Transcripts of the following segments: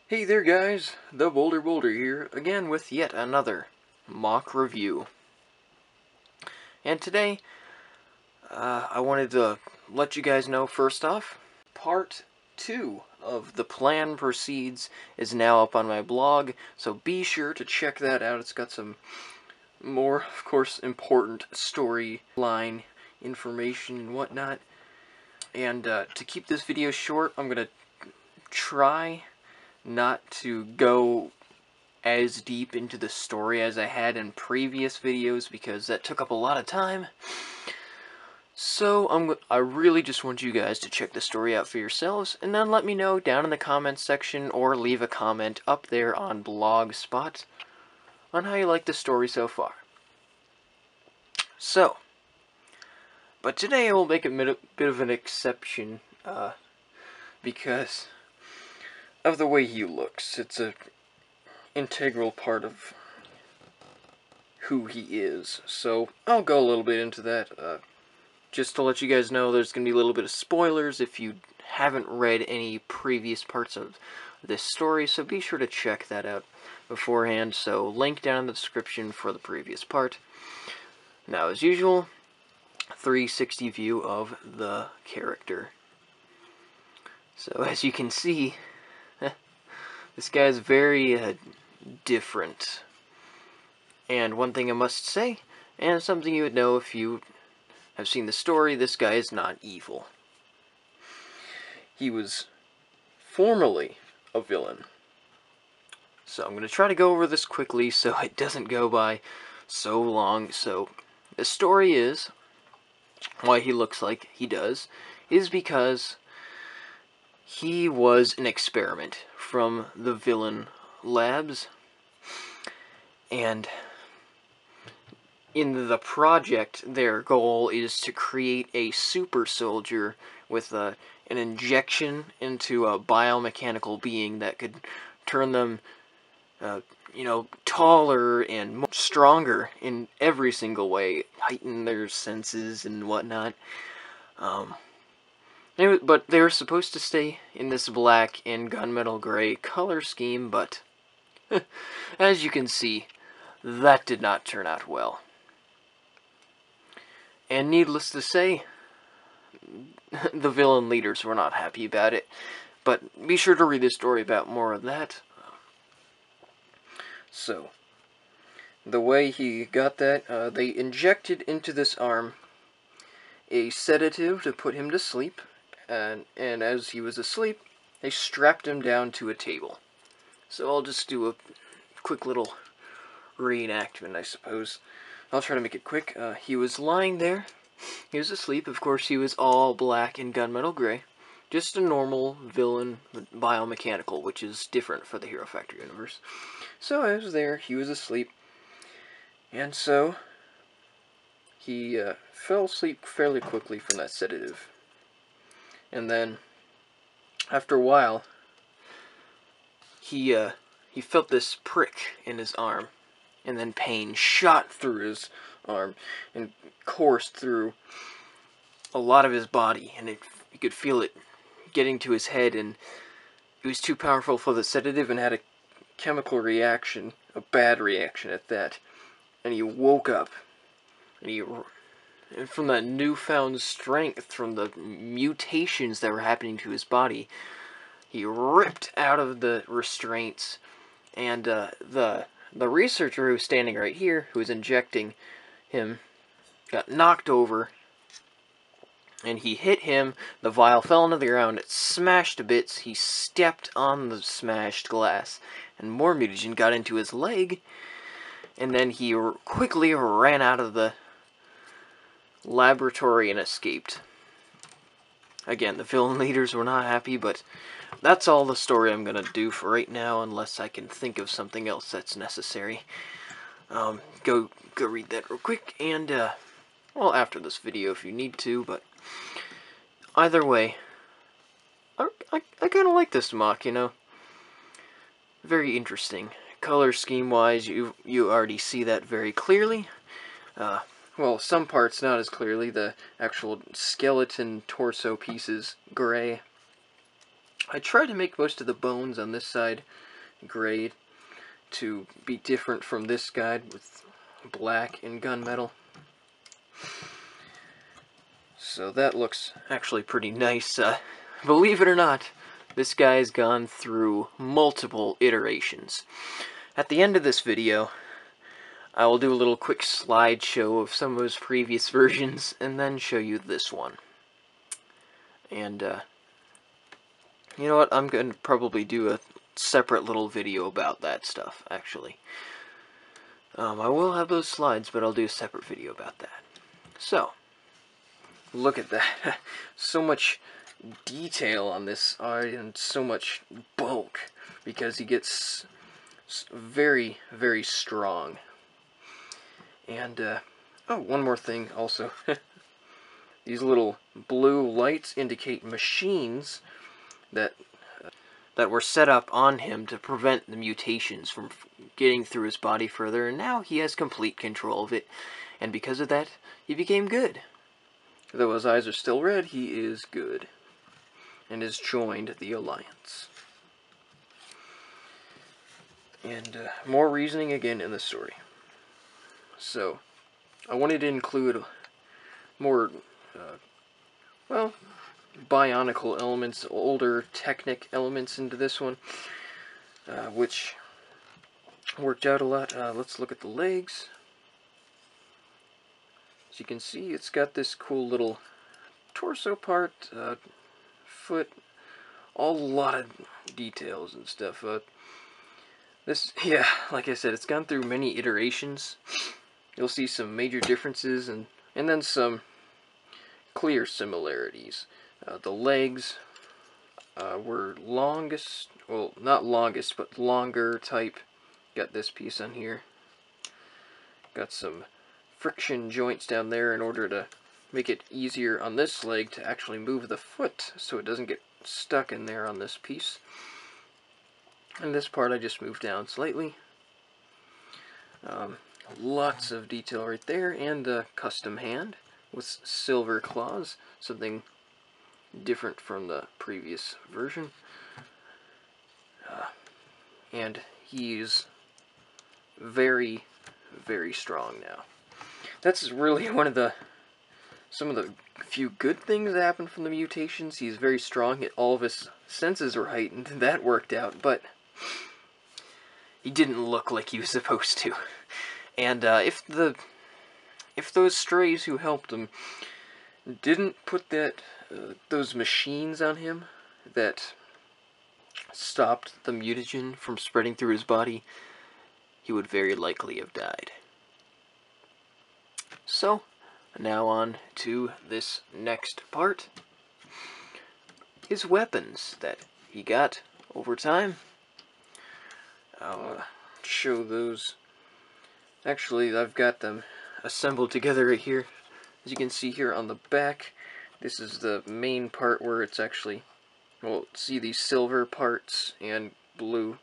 Hey there guys, theBolderBoulder here, again with yet another MOC review. And today, I wanted to let you guys know first off, part 2 of The Plan Proceeds is now up on my blog, so be sure to check that out. It's got some more, of course, important storyline information and whatnot. And to keep this video short, I'm going to try not to go as deep into the story as I had in previous videos because that took up a lot of time. So I really just want you guys to check the story out for yourselves and then let me know down in the comments section or leave a comment up there on Blogspot on how you like the story so far. So, but today I will make a bit of an exception because of the way he looks. It's a integral part of who he is. So I'll go a little bit into that. Just to let you guys know, there's going to be a little bit of spoilers if you haven't read any previous parts of this story, so be sure to check that out beforehand. So link down in the description for the previous part. Now, as usual, 360 view of the character. So as you can see, this guy's very different. And one thing I must say, and something you would know if you have seen the story, this guy is not evil. He was formerly a villain. So I'm going to try to go over this quickly so it doesn't go by so long. So the story is, why he looks like he does, is because he was an experiment from the villain labs, and in the project, their goal is to create a super soldier with an injection into a biomechanical being that could turn them, taller and stronger in every single way, heighten their senses and whatnot. But they were supposed to stay in this black and gunmetal gray color scheme, but as you can see, that did not turn out well. And needless to say, the villain leaders were not happy about it. But be sure to read the story about more of that. So, the way he got that, they injected into this arm a sedative to put him to sleep. And as he was asleep, they strapped him down to a table. So I'll just do a quick little reenactment, I suppose. I'll try to make it quick. He was lying there. He was asleep. Of course, he was all black and gunmetal gray. Just a normal villain biomechanical, which is different for the Hero Factor universe. So I was there. He was asleep. And so he fell asleep fairly quickly from that sedative. And then, after a while, he felt this prick in his arm. And then pain shot through his arm and coursed through a lot of his body. And you could feel it getting to his head. And it was too powerful for the sedative and had a chemical reaction, a bad reaction at that. And he woke up. And from that newfound strength, from the mutations that were happening to his body, he ripped out of the restraints, and the researcher who was standing right here, who was injecting him, got knocked over, and he hit him. The vial fell into the ground, it smashed to bits, he stepped on the smashed glass, and more mutagen got into his leg, and then he quickly ran out of the laboratory and escaped. Again, the villain leaders were not happy, but that's all the story I'm gonna do for right now, unless I can think of something else that's necessary. Go read that real quick, and well, after this video if you need to, but either way, I kind of like this MOC, you know. Very interesting. Color scheme wise, you already see that very clearly. Well, some parts not as clearly. The actual skeleton torso piece is gray. I tried to make most of the bones on this side gray to be different from this guide with black and gunmetal. So that looks actually pretty nice. Believe it or not, this guy's gone through multiple iterations. At the end of this video, I will do a little quick slideshow of some of his previous versions, and then show you this one. And, you know what, I'm going to probably do a separate little video about that stuff, actually. I will have those slides, but I'll do a separate video about that. So, look at that. So much detail on this art, and so much bulk, because he gets very, very strong. And, oh, one more thing also. These little blue lights indicate machines that were set up on him to prevent the mutations from getting through his body further, and now he has complete control of it, and because of that, he became good. Though his eyes are still red, he is good, and has joined the Alliance. And more reasoning again in the story. So, I wanted to include more, well, bionicle elements, older Technic elements into this one, which worked out a lot. Let's look at the legs. As you can see, it's got this cool little torso part, foot, a lot of details and stuff. This, yeah, like I said, it's gone through many iterations. You'll see some major differences and then some clear similarities. The legs were longest, well, not longest, but longer type. Got this piece on here. Got some friction joints down there in order to make it easier on this leg to actually move the foot so it doesn't get stuck in there on this piece. And this part I just moved down slightly. Lots of detail right there, and a custom hand with silver claws, something different from the previous version. And he's very, very strong now. That's really one of some of the few good things that happened from the mutations. He's very strong. All of his senses were heightened. That worked out, but he didn't look like he was supposed to. And if those strays who helped him didn't put those machines on him that stopped the mutagen from spreading through his body, he would very likely have died. So, now on to this next part. His weapons that he got over time. I'll show those. Actually, I've got them assembled together right here. As you can see here on the back, this is the main part where it's actually, well, see these silver parts and blue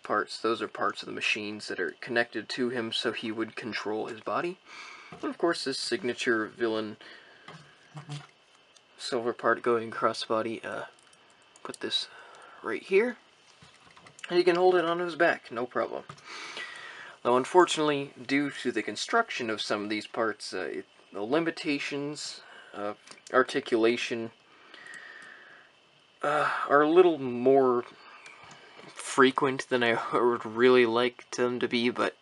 parts. Those are parts of the machines that are connected to him so he would control his body. And of course, this signature villain silver part going across the body. Put this right here, and you can hold it on his back, no problem. Though unfortunately, due to the construction of some of these parts, the limitations of articulation are a little more frequent than I would really like them to be, but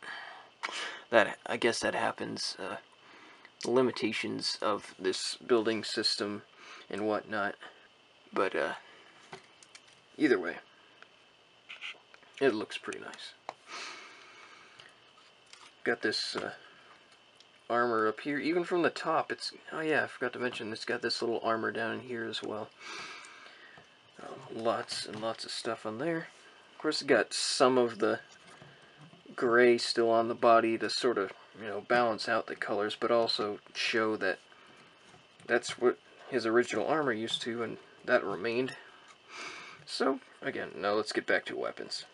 I guess that happens. The limitations of this building system and whatnot. But either way, it looks pretty nice. Got this armor up here, even from the top. It's, oh yeah, I forgot to mention, it's got this little armor down in here as well. Lots and lots of stuff on there. Of course, it's got some of the gray still on the body to sort of, you know, balance out the colors, but also show that that's what his original armor used to, and that remained. So, again, now let's get back to weapons.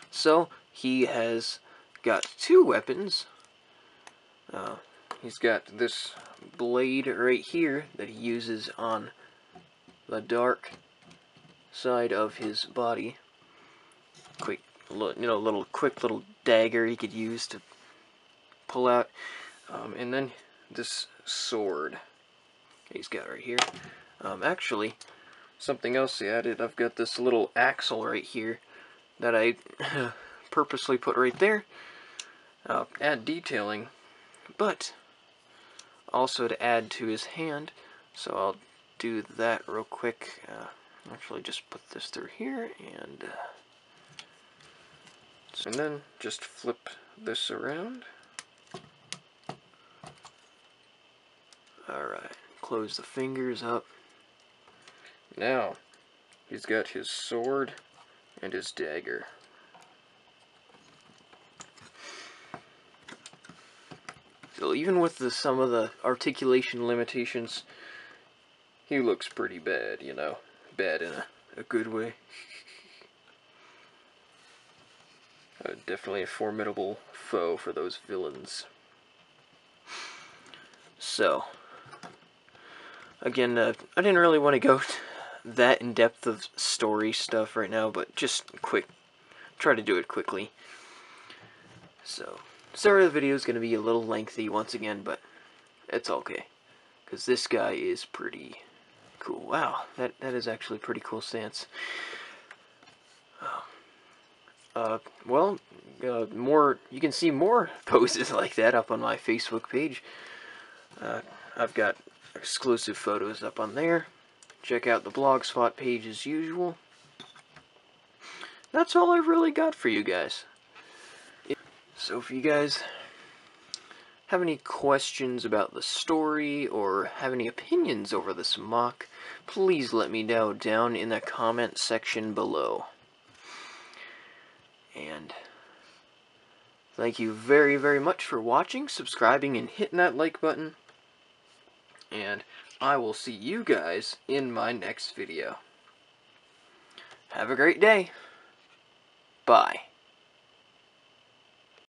So, he has got two weapons. He's got this blade right here that he uses on the dark side of his body. Quick, quick little dagger he could use to pull out. And then this sword he's got right here. Actually, something else he added, I've got this little axle right here that I purposely put right there. Add detailing, but also to add to his hand. So I'll do that real quick. Actually, just put this through here, and then just flip this around. Alright, close the fingers up. Now, he's got his sword and his dagger. So even with some of the articulation limitations, he looks pretty bad, you know. Bad in a good way. Definitely a formidable foe for those villains. So, again, I didn't really want to go that in-depth of story stuff right now, but just try to do it quickly. So, sorry the video is going to be a little lengthy once again, but it's okay, because this guy is pretty cool. Wow, that is actually a pretty cool stance. You can see more poses like that up on my Facebook page. I've got exclusive photos up on there. Check out the Blogspot page as usual. That's all I've really got for you guys. So if you guys have any questions about the story or have any opinions over this MOC, please let me know down in the comment section below. And thank you very, very much for watching, subscribing, and hitting that like button. And I will see you guys in my next video. Have a great day. Bye.